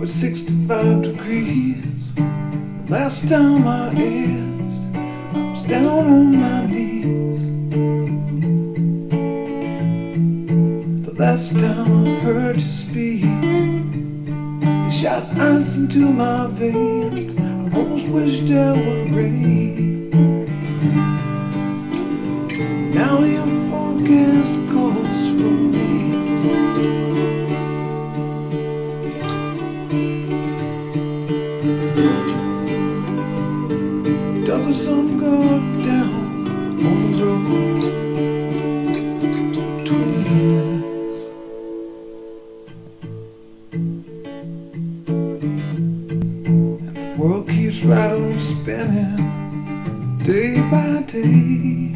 but 65 degrees. Last time I asked, I was down on my knees. The last time I heard you speak, you shot ice into my veins. I almost wished I would breathe. Now your forecast calls for me. Does the sun go down on the road between us? And the world keeps right on spinning day by day.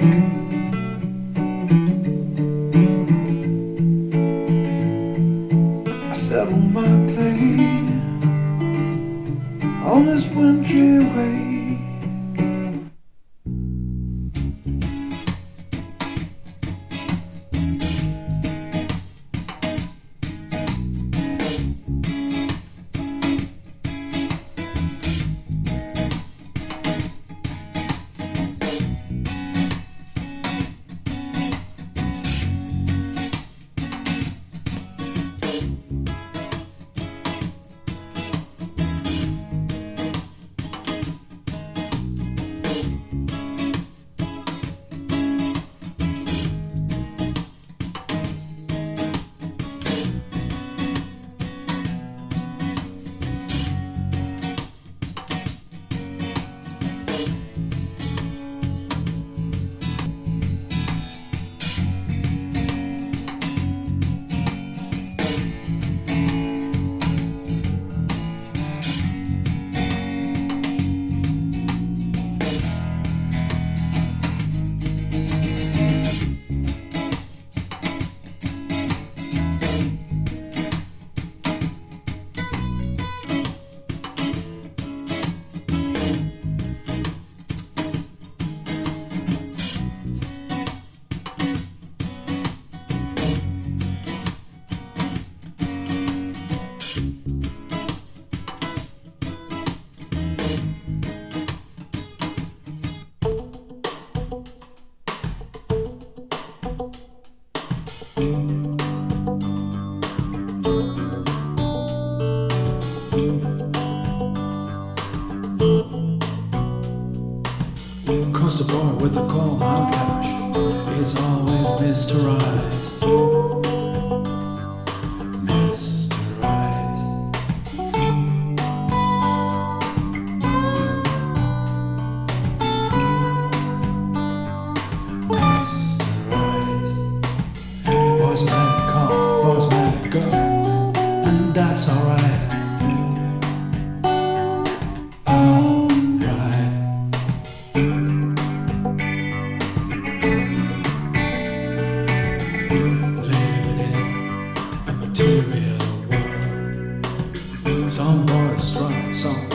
I settle my claim on this wintry way. Cost a bar with a call hard cash is always Mr. Right. Mr. Right. Mr. Right. Boys may come, boys may go, and that's alright. Some boys try, some